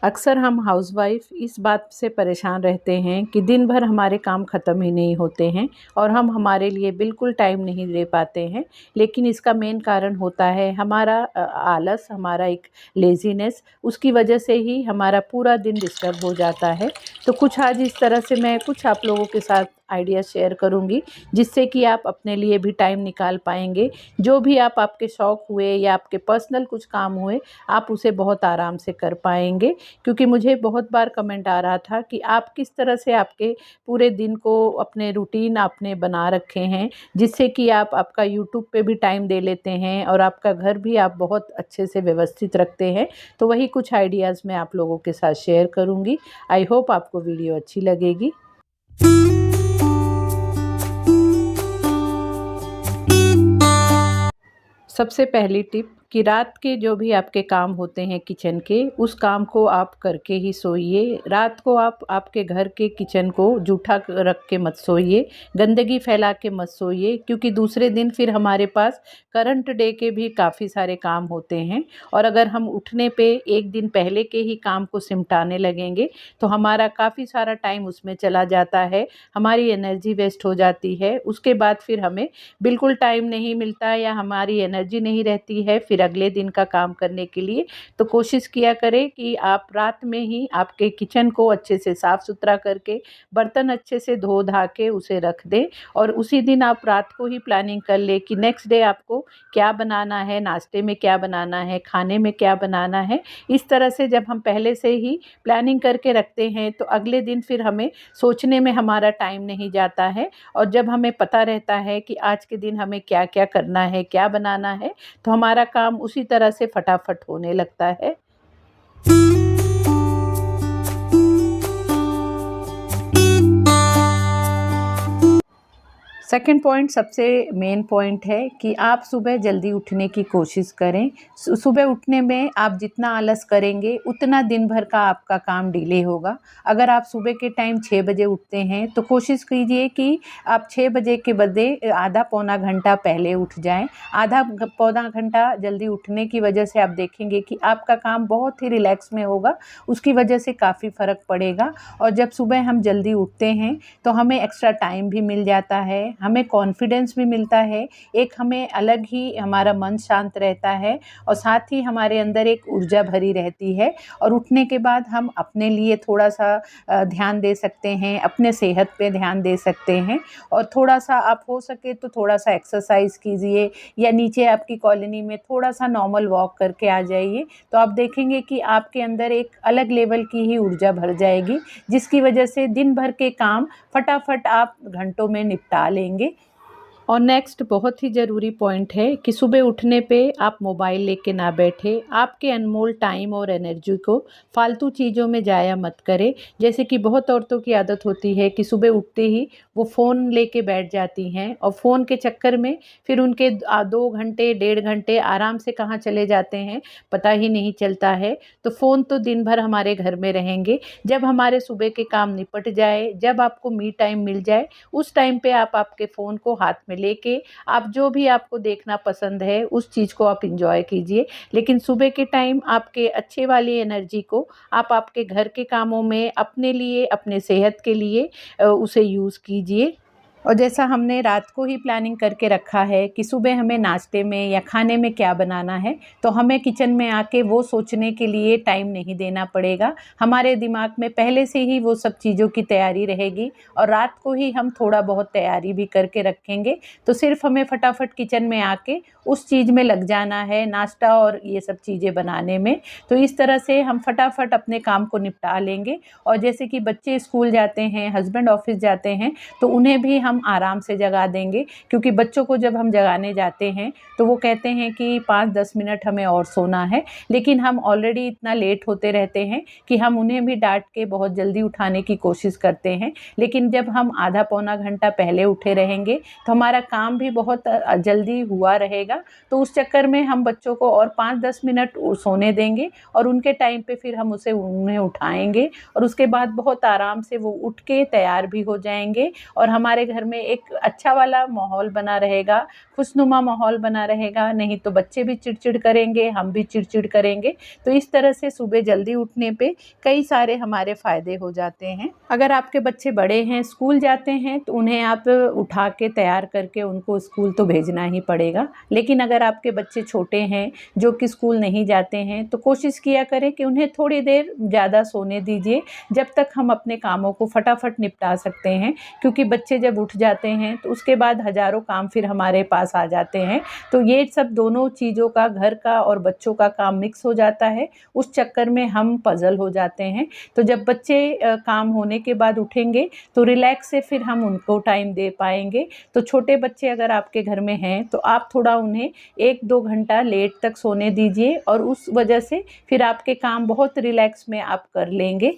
अक्सर हम हाउसवाइफ इस बात से परेशान रहते हैं कि दिन भर हमारे काम ख़त्म ही नहीं होते हैं और हम हमारे लिए बिल्कुल टाइम नहीं दे पाते हैं। लेकिन इसका मेन कारण होता है हमारा आलस, हमारा एक लेज़ीनेस। उसकी वजह से ही हमारा पूरा दिन डिस्टर्ब हो जाता है। तो कुछ आज इस तरह से मैं कुछ आप लोगों के साथ आइडिया शेयर करूँगी, जिससे कि आप अपने लिए भी टाइम निकाल पाएँगे। जो भी आपके शौक हुए या आपके पर्सनल कुछ काम हुए, आप उसे बहुत आराम से कर पाएँगे। क्योंकि मुझे बहुत बार कमेंट आ रहा था कि आप किस तरह से आपके पूरे दिन को अपने रूटीन आपने बना रखे हैं, जिससे कि आप आपका यूट्यूब पे भी टाइम दे लेते हैं और आपका घर भी आप बहुत अच्छे से व्यवस्थित रखते हैं। तो वही कुछ आइडियाज़ मैं आप लोगों के साथ शेयर करूँगी। आई होप आपको वीडियो अच्छी लगेगी। सबसे पहली टिप कि रात के जो भी आपके काम होते हैं किचन के, उस काम को आप करके ही सोइए। रात को आप आपके घर के किचन को जूठा रख के मत सोइए, गंदगी फैला के मत सोइए, क्योंकि दूसरे दिन फिर हमारे पास करंट डे के भी काफ़ी सारे काम होते हैं। और अगर हम उठने पे एक दिन पहले के ही काम को सिमटाने लगेंगे तो हमारा काफ़ी सारा टाइम उसमें चला जाता है, हमारी एनर्जी वेस्ट हो जाती है। उसके बाद फिर हमें बिल्कुल टाइम नहीं मिलता या हमारी एनर्जी नहीं रहती है फिर अगले दिन का काम करने के लिए। तो कोशिश किया करें कि आप रात में ही आपके किचन को अच्छे से साफ़ सुथरा करके, बर्तन अच्छे से धो धा के उसे रख दें और उसी दिन आप रात को ही प्लानिंग कर लें कि नेक्स्ट डे आपको क्या बनाना है, नाश्ते में क्या बनाना है, खाने में क्या बनाना है। इस तरह से जब हम पहले से ही प्लानिंग करके रखते हैं तो अगले दिन फिर हमें सोचने में हमारा टाइम नहीं जाता है। और जब हमें पता रहता है कि आज के दिन हमें क्या-क्या करना है, क्या बनाना है, तो हमारा काम उसी तरह से फटाफट होने लगता है। सेकंड पॉइंट सबसे मेन पॉइंट है कि आप सुबह जल्दी उठने की कोशिश करें। सुबह उठने में आप जितना आलस करेंगे उतना दिन भर का आपका काम डिले होगा। अगर आप सुबह के टाइम 6 बजे उठते हैं तो कोशिश कीजिए कि आप 6 बजे के बदले आधा पौना घंटा पहले उठ जाएं। पौना घंटा जल्दी उठने की वजह से आप देखेंगे कि आपका काम बहुत ही रिलैक्स में होगा, उसकी वजह से काफ़ी फ़र्क पड़ेगा। और जब सुबह हम जल्दी उठते हैं तो हमें एक्स्ट्रा टाइम भी मिल जाता है, हमें कॉन्फिडेंस भी मिलता है, एक हमें अलग ही हमारा मन शांत रहता है और साथ ही हमारे अंदर एक ऊर्जा भरी रहती है। और उठने के बाद हम अपने लिए थोड़ा-सा ध्यान दे सकते हैं, अपने सेहत पे ध्यान दे सकते हैं और थोड़ा-सा आप हो सके तो थोड़ा-सा एक्सरसाइज़ कीजिए या नीचे आपकी कॉलोनी में थोड़ा-सा नॉर्मल वॉक करके आ जाइए। तो आप देखेंगे कि आपके अंदर एक अलग लेवल की ही ऊर्जा भर जाएगी, जिसकी वजह से दिन भर के काम फटाफट आप घंटों में निपटा लेंगे। और नेक्स्ट बहुत ही ज़रूरी पॉइंट है कि सुबह उठने पे आप मोबाइल लेके ना बैठे, आपके अनमोल टाइम और एनर्जी को फालतू चीज़ों में ज़ाया मत करें। जैसे कि बहुत औरतों की आदत होती है कि सुबह उठते ही वो फ़ोन लेके बैठ जाती हैं और फ़ोन के चक्कर में फिर उनके 2 घंटे, 1.5 घंटे आराम से कहाँ चले जाते हैं पता ही नहीं चलता है। तो फ़ोन तो दिन भर हमारे घर में रहेंगे। जब हमारे सुबह के काम निपट जाए, जब आपको मी टाइम मिल जाए, उस टाइम पे आप आपके फ़ोन को हाथ में लेके आप जो भी आपको देखना पसंद है उस चीज़ को आप एंजॉय कीजिए। लेकिन सुबह के टाइम आपके अच्छे वाली एनर्जी को आप आपके घर के कामों में अपने लिए, अपने सेहत के लिए उसे यूज़ कीजिए। और जैसा हमने रात को ही प्लानिंग करके रखा है कि सुबह हमें नाश्ते में या खाने में क्या बनाना है, तो हमें किचन में आके वो सोचने के लिए टाइम नहीं देना पड़ेगा। हमारे दिमाग में पहले से ही वो सब चीज़ों की तैयारी रहेगी और रात को ही हम थोड़ा बहुत तैयारी भी करके रखेंगे। तो सिर्फ हमें फटाफट किचन में आके उस चीज़ में लग जाना है, नाश्ता और ये सब चीज़ें बनाने में। तो इस तरह से हम फटाफट अपने काम को निपटा लेंगे। और जैसे कि बच्चे स्कूल जाते हैं, हस्बैंड ऑफिस जाते हैं, तो उन्हें भी हम आराम से जगा देंगे, क्योंकि बच्चों को जब हम जगाने जाते हैं तो वो कहते हैं कि 5-10 मिनट हमें और सोना है। लेकिन हम ऑलरेडी इतना लेट होते रहते हैं कि हम उन्हें भी डांट के बहुत जल्दी उठाने की कोशिश करते हैं। लेकिन जब हम आधा पौना घंटा पहले उठे रहेंगे तो हमारा काम भी बहुत जल्दी हुआ रहेगा। तो उस चक्कर में हम बच्चों को और 5-10 मिनट सोने देंगे और उनके टाइम पे फिर हम उन्हें उठाएंगे और उसके बाद बहुत आराम से वो उठ के तैयार भी हो जाएंगे और हमारे घर घर में एक अच्छा वाला माहौल बना रहेगा, खुशनुमा माहौल बना रहेगा। नहीं तो बच्चे भी चिड़चिड़ करेंगे, हम भी चिड़चिड़ करेंगे। तो इस तरह से सुबह जल्दी उठने पे कई सारे हमारे फ़ायदे हो जाते हैं। अगर आपके बच्चे बड़े हैं, स्कूल जाते हैं, तो उन्हें आप उठा के तैयार करके उनको स्कूल तो भेजना ही पड़ेगा। लेकिन अगर आपके बच्चे छोटे हैं जो कि स्कूल नहीं जाते हैं, तो कोशिश किया करें कि उन्हें थोड़ी देर ज़्यादा सोने दीजिए, जब तक हम अपने कामों को फटाफट निपटा सकते हैं। क्योंकि बच्चे जब उठ जाते हैं तो उसके बाद हज़ारों काम फिर हमारे पास आ जाते हैं। तो ये सब दोनों चीज़ों का, घर का और बच्चों का काम मिक्स हो जाता है। उस चक्कर में हम पज़ल हो जाते हैं। तो जब बच्चे काम होने के बाद उठेंगे तो रिलैक्स से फिर हम उनको टाइम दे पाएंगे। तो छोटे बच्चे अगर आपके घर में हैं तो आप थोड़ा उन्हें 1-2 घंटा लेट तक सोने दीजिए और उस वजह से फिर आपके काम बहुत रिलैक्स में आप कर लेंगे।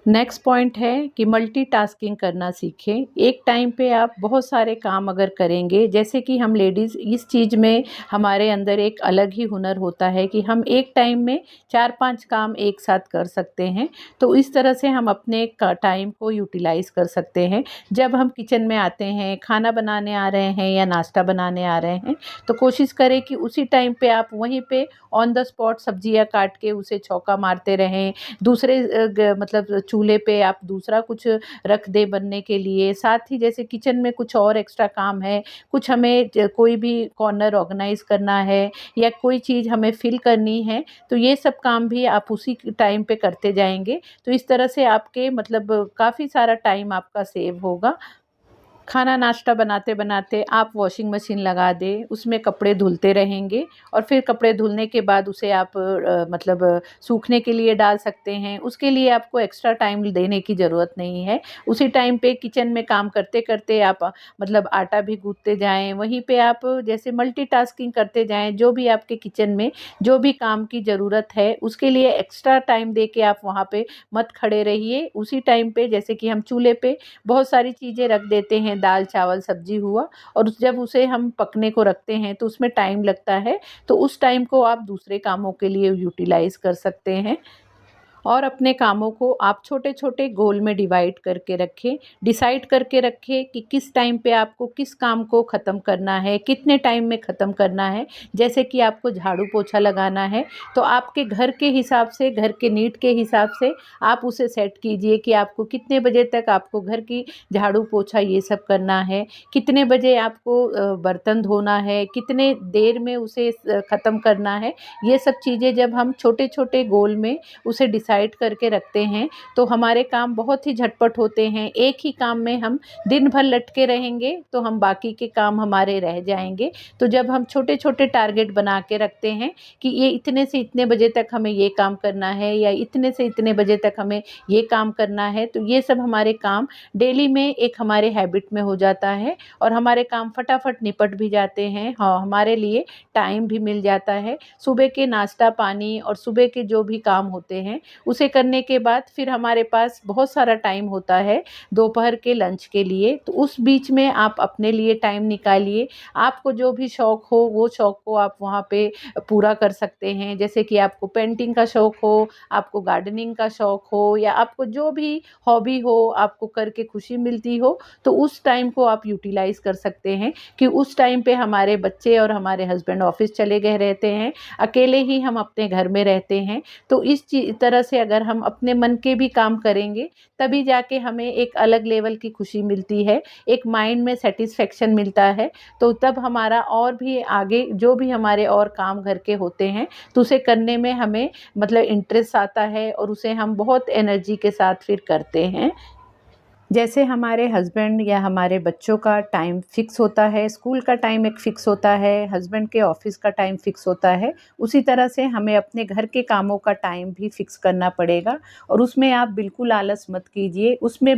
नेक्स्ट पॉइंट है कि मल्टीटास्किंग करना सीखें। एक टाइम पे आप बहुत सारे काम अगर करेंगे, जैसे कि हम लेडीज़ इस चीज़ में हमारे अंदर एक अलग ही हुनर होता है कि हम एक टाइम में 4-5 काम एक साथ कर सकते हैं। तो इस तरह से हम अपने टाइम को यूटिलाइज़ कर सकते हैं। जब हम किचन में आते हैं, खाना बनाने आ रहे हैं या नाश्ता बनाने आ रहे हैं, तो कोशिश करें कि उसी टाइम पे आप वहीं पे ऑन द स्पॉट सब्जियां काट के उसे छौंका मारते रहें। दूसरे मतलब चूल्हे पे आप दूसरा कुछ रख दें बनने के लिए। साथ ही जैसे किचन में कुछ और एक्स्ट्रा काम है, कुछ हमें कोई भी कॉर्नर ऑर्गेनाइज करना है या कोई चीज़ हमें फिल करनी है, तो ये सब काम भी आप उसी टाइम पे करते जाएंगे। तो इस तरह से आपके मतलब काफ़ी सारा टाइम आपका सेव होगा। खाना नाश्ता बनाते बनाते आप वॉशिंग मशीन लगा दें, उसमें कपड़े धुलते रहेंगे और फिर कपड़े धुलने के बाद उसे आप मतलब सूखने के लिए डाल सकते हैं। उसके लिए आपको एक्स्ट्रा टाइम देने की ज़रूरत नहीं है। उसी टाइम पे किचन में काम करते करते आप मतलब आटा भी गूँथते जाएँ, वहीं पे आप जैसे मल्टीटास्किंग करते जाएँ। जो भी आपके किचन में जो भी काम की ज़रूरत है, उसके लिए एक्स्ट्रा टाइम दे के आप वहाँ पे मत खड़े रहिए। उसी टाइम पे जैसे कि हम चूल्हे पे बहुत सारी चीज़ें रख देते हैं, दाल चावल सब्जी हुआ, और जब उसे हम पकने को रखते हैं तो उसमें टाइम लगता है। तो उस टाइम को आप दूसरे कामों के लिए यूटिलाइज कर सकते हैं। और अपने कामों को आप छोटे-छोटे गोल में डिवाइड करके रखें। डिसाइड करके रखें कि किस टाइम पे आपको किस काम को ख़त्म करना है, कितने टाइम में ख़त्म करना है। जैसे कि आपको झाड़ू पोछा लगाना है, तो आपके घर के हिसाब से, घर के नीड के हिसाब से आप उसे सेट कीजिए कि आपको कितने बजे तक आपको घर की झाड़ू पोछा ये सब करना है, कितने बजे आपको बर्तन धोना है, कितने देर में उसे ख़त्म करना है। ये सब चीज़ें जब हम छोटे-छोटे गोल में उसे डिसाइड करके रखते हैं, तो हमारे काम बहुत ही झटपट होते हैं। एक ही काम में हम दिन भर लटके रहेंगे तो हम बाकी के काम हमारे रह जाएंगे। तो जब हम छोटे छोटे टारगेट बना के रखते हैं कि ये इतने से इतने बजे तक हमें ये काम करना है या इतने से इतने बजे तक हमें ये काम करना है, तो ये सब हमारे काम डेली में एक हमारे हैबिट में हो जाता है और हमारे काम फटाफट निपट भी जाते हैं। हाँ, हमारे लिए टाइम भी मिल जाता है। सुबह के नाश्ता पानी और सुबह के जो भी काम होते हैं उसे करने के बाद फिर हमारे पास बहुत सारा टाइम होता है दोपहर के लंच के लिए। तो उस बीच में आप अपने लिए टाइम निकालिए। आपको जो भी शौक़ हो वो शौक़ को आप वहाँ पे पूरा कर सकते हैं। जैसे कि आपको पेंटिंग का शौक़ हो, आपको गार्डनिंग का शौक़ हो या आपको जो भी हॉबी हो, आपको करके खुशी मिलती हो, तो उस टाइम को आप यूटिलाइज़ कर सकते हैं कि उस टाइम पे हमारे बच्चे और हमारे हस्बैंड ऑफिस चले गए रहते हैं, अकेले ही हम अपने घर में रहते हैं। तो इस तरह से अगर हम अपने मन के भी काम करेंगे तभी जाके हमें एक अलग लेवल की खुशी मिलती है, एक माइंड में सेटिस्फेक्शन मिलता है। तो तब हमारा और भी आगे जो भी हमारे और काम घर के होते हैं तो उसे करने में हमें मतलब इंटरेस्ट आता है और उसे हम बहुत एनर्जी के साथ फिर करते हैं। जैसे हमारे हस्बैंड या हमारे बच्चों का टाइम फिक्स होता है, स्कूल का टाइम एक फ़िक्स होता है, हस्बैंड के ऑफ़िस का टाइम फ़िक्स होता है, उसी तरह से हमें अपने घर के कामों का टाइम भी फ़िक्स करना पड़ेगा। और उसमें आप बिल्कुल आलस मत कीजिए। उसमें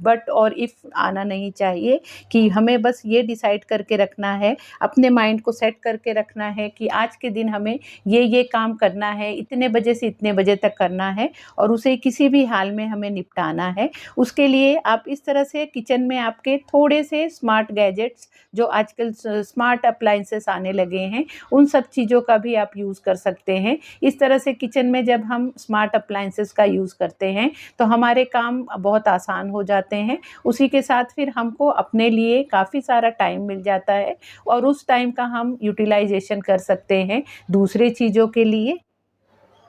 बट और इफ़ आना नहीं चाहिए कि हमें बस ये डिसाइड करके रखना है, अपने माइंड को सेट करके रखना है कि आज के दिन हमें ये काम करना है, इतने बजे से इतने बजे तक करना है और उसे किसी भी हाल में हमें निपटाना है। उसके लिए आप इस तरह से किचन में आपके थोड़े से स्मार्ट गैजेट्स, जो आजकल स्मार्ट अप्लायंसेस आने लगे हैं, उन सब चीज़ों का भी आप यूज़ कर सकते हैं। इस तरह से किचन में जब हम स्मार्ट अप्लायंसेस का यूज़ करते हैं तो हमारे काम बहुत आसान हो जाते हैं। उसी के साथ फिर हमको अपने लिए काफ़ी सारा टाइम मिल जाता है और उस टाइम का हम यूटिलाइजेशन कर सकते हैं दूसरे चीज़ों के लिए।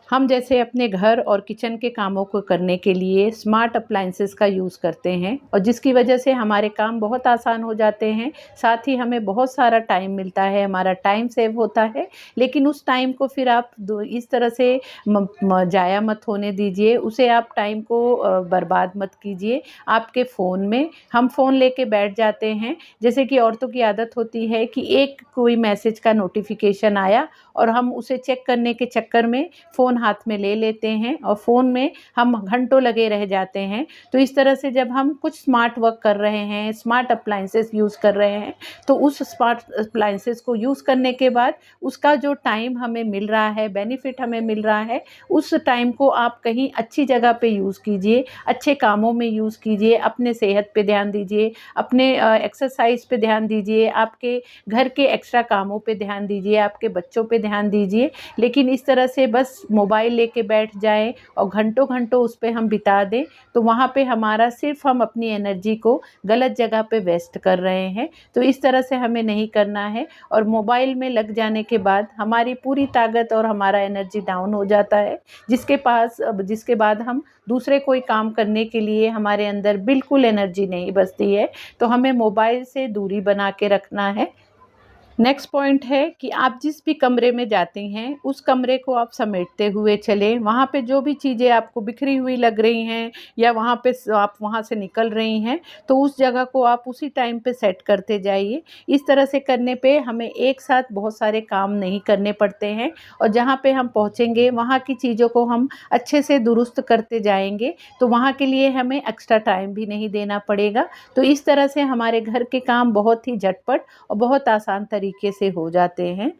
हम जैसे अपने घर और किचन के कामों को करने के लिए स्मार्ट अप्लायंसेस का यूज़ करते हैं और जिसकी वजह से हमारे काम बहुत आसान हो जाते हैं, साथ ही हमें बहुत सारा टाइम मिलता है, हमारा टाइम सेव होता है। लेकिन उस टाइम को फिर आप इस तरह से जाया मत होने दीजिए, उसे आप टाइम को बर्बाद मत कीजिए। आपके फ़ोन में हम फ़ोन लेके बैठ जाते हैं, जैसे कि औरतों की आदत होती है कि एक कोई मैसेज का नोटिफिकेशन आया और हम उसे चेक करने के चक्कर में फ़ोन हाथ में ले लेते हैं और फ़ोन में हम घंटों लगे रह जाते हैं। तो इस तरह से जब हम कुछ स्मार्ट वर्क कर रहे हैं, स्मार्ट अप्लायंसेस यूज़ कर रहे हैं, तो उस स्मार्ट अप्लायंसेस को यूज़ करने के बाद उसका जो टाइम हमें मिल रहा है, बेनिफिट हमें मिल रहा है, उस टाइम को आप कहीं अच्छी जगह पे यूज़ कीजिए, अच्छे कामों में यूज़ कीजिए, अपने सेहत पे ध्यान दीजिए, अपने एक्सरसाइज पे ध्यान दीजिए, आपके घर के एक्स्ट्रा कामों पे ध्यान दीजिए, आपके बच्चों पे ध्यान दीजिए। लेकिन इस तरह से बस मोबाइल लेके बैठ जाएँ और घंटों-घंटों उस पे हम बिता दें, तो वहाँ पे हमारा सिर्फ़ हम अपनी एनर्जी को गलत जगह पे वेस्ट कर रहे हैं। तो इस तरह से हमें नहीं करना है और मोबाइल में लग जाने के बाद हमारी पूरी ताकत और हमारा एनर्जी डाउन हो जाता है, जिसके बाद हम दूसरे कोई काम करने के लिए हमारे अंदर बिल्कुल एनर्जी नहीं बचती है। तो हमें मोबाइल से दूरी बना के रखना है। नेक्स्ट पॉइंट है कि आप जिस भी कमरे में जाते हैं, उस कमरे को आप समेटते हुए चलें। वहाँ पे जो भी चीज़ें आपको बिखरी हुई लग रही हैं या वहाँ पे आप वहाँ से निकल रही हैं, तो उस जगह को आप उसी टाइम पे सेट करते जाइए। इस तरह से करने पे हमें एक साथ बहुत सारे काम नहीं करने पड़ते हैं और जहाँ पे हम पहुँचेंगे, वहाँ की चीज़ों को हम अच्छे से दुरुस्त करते जाएँगे, तो वहाँ के लिए हमें एक्स्ट्रा टाइम भी नहीं देना पड़ेगा। तो इस तरह से हमारे घर के काम बहुत ही झटपट और बहुत आसान तरीके से हो जाते हैं।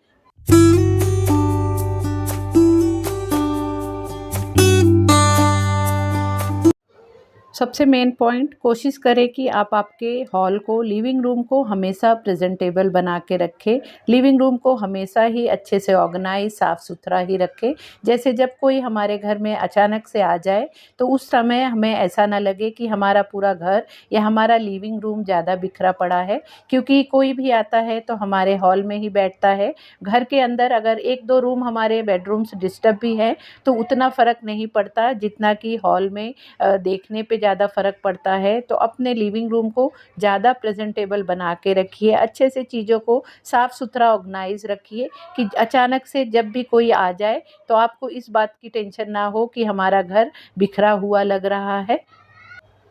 सबसे मेन पॉइंट, कोशिश करें कि आप आपके हॉल को, लिविंग रूम को हमेशा प्रेजेंटेबल बना के रखें। लिविंग रूम को हमेशा ही अच्छे से ऑर्गेनाइज, साफ़ सुथरा ही रखें। जैसे जब कोई हमारे घर में अचानक से आ जाए तो उस समय हमें ऐसा ना लगे कि हमारा पूरा घर या हमारा लिविंग रूम ज़्यादा बिखरा पड़ा है, क्योंकि कोई भी आता है तो हमारे हॉल में ही बैठता है। घर के अंदर अगर 1-2 रूम हमारे बेडरूम्स डिस्टर्ब भी हैं तो उतना फ़र्क नहीं पड़ता जितना कि हॉल में देखने पे ज़्यादा फ़र्क पड़ता है। तो अपने लिविंग रूम को ज़्यादा प्रेजेंटेबल बना के रखिए, अच्छे से चीज़ों को साफ़ सुथरा ऑर्गेनाइज रखिए कि अचानक से जब भी कोई आ जाए तो आपको इस बात की टेंशन ना हो कि हमारा घर बिखरा हुआ लग रहा है।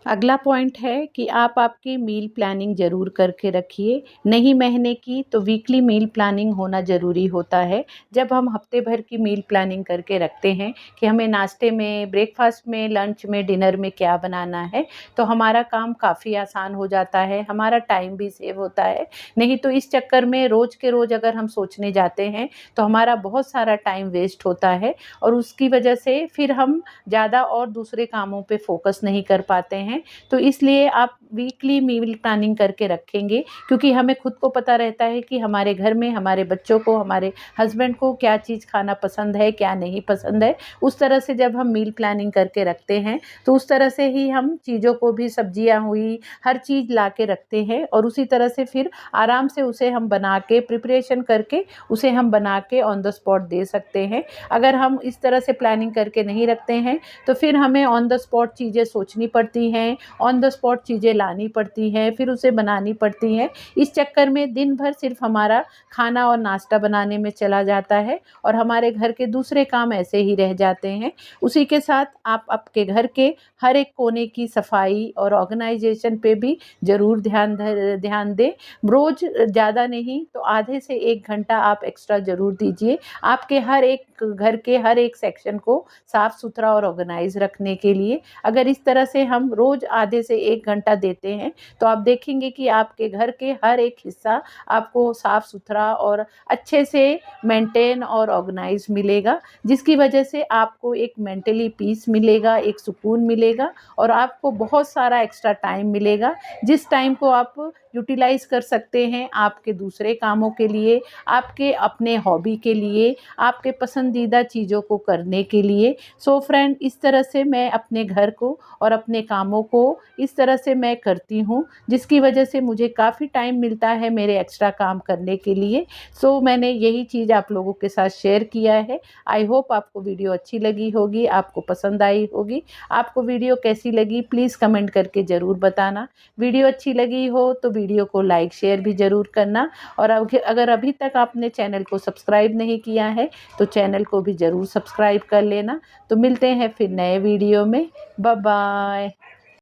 अगला पॉइंट है कि आप आपकी मील प्लानिंग ज़रूर करके रखिए। नहीं महीने की तो वीकली मील प्लानिंग होना ज़रूरी होता है। जब हम हफ्ते भर की मील प्लानिंग करके रखते हैं कि हमें नाश्ते में, ब्रेकफास्ट में, लंच में, डिनर में क्या बनाना है, तो हमारा काम काफ़ी आसान हो जाता है, हमारा टाइम भी सेव होता है। नहीं तो इस चक्कर में रोज़ के रोज़ अगर हम सोचने जाते हैं तो हमारा बहुत सारा टाइम वेस्ट होता है और उसकी वजह से फिर हम ज़्यादा और दूसरे कामों पे फोकस नहीं कर पाते हैं। तो इसलिए आप वीकली मील प्लानिंग करके रखेंगे, क्योंकि हमें खुद को पता रहता है कि हमारे घर में हमारे बच्चों को, हमारे हस्बैंड को क्या चीज़ खाना पसंद है, क्या नहीं पसंद है। उस तरह से जब हम मील प्लानिंग करके रखते हैं तो उस तरह से ही हम चीज़ों को भी, सब्जियां हुई, हर चीज़ ला के रखते हैं और उसी तरह से फिर आराम से उसे हम बना के, प्रिपरेशन करके उसे हम बना के ऑन द स्पॉट दे सकते हैं। अगर हम इस तरह से प्लानिंग करके नहीं रखते हैं तो फिर हमें ऑन द स्पॉट चीज़ें सोचनी पड़ती हैं, ऑन द स्पॉट चीज़ें लानी पड़ती हैं, फिर उसे बनानी पड़ती हैं। इस चक्कर में दिन भर सिर्फ हमारा खाना और नाश्ता बनाने में चला जाता है और हमारे घर के दूसरे काम ऐसे ही रह जाते हैं। उसी के साथ आप आपके घर के हर एक कोने की सफाई और ऑर्गेनाइजेशन पे भी ज़रूर ध्यान दें। रोज़ ज़्यादा नहीं तो आधे से 1 घंटा आप एक्स्ट्रा ज़रूर दीजिए आपके हर एक घर के हर एक सेक्शन को साफ़ सुथरा और ऑर्गेनाइज रखने के लिए। अगर इस तरह से हम रोज़ रोज़ आधे से 1 घंटा देते हैं तो आप देखेंगे कि आपके घर के हर एक हिस्सा आपको साफ-सुथरा और अच्छे से मेंटेन और ऑर्गेनाइज़ मिलेगा, जिसकी वजह से आपको एक मेंटली पीस मिलेगा, एक सुकून मिलेगा और आपको बहुत सारा एक्स्ट्रा टाइम मिलेगा, जिस टाइम को आप यूटिलाइज़ कर सकते हैं आपके दूसरे कामों के लिए, आपके अपने हॉबी के लिए, आपके पसंदीदा चीज़ों को करने के लिए। सो फ्रेंड, इस तरह से मैं अपने घर को और अपने कामों को इस तरह से मैं करती हूँ, जिसकी वजह से मुझे काफ़ी टाइम मिलता है मेरे एक्स्ट्रा काम करने के लिए। सो मैंने यही चीज़ आप लोगों के साथ शेयर किया है। आई होप आपको वीडियो अच्छी लगी होगी, आपको पसंद आई होगी। आपको वीडियो कैसी लगी प्लीज़ कमेंट करके ज़रूर बताना। वीडियो अच्छी लगी हो तो वीडियो को लाइक शेयर भी ज़रूर करना और अगर अभी तक आपने चैनल को सब्सक्राइब नहीं किया है तो चैनल को भी ज़रूर सब्सक्राइब कर लेना। तो मिलते हैं फिर नए वीडियो में। Bye bye.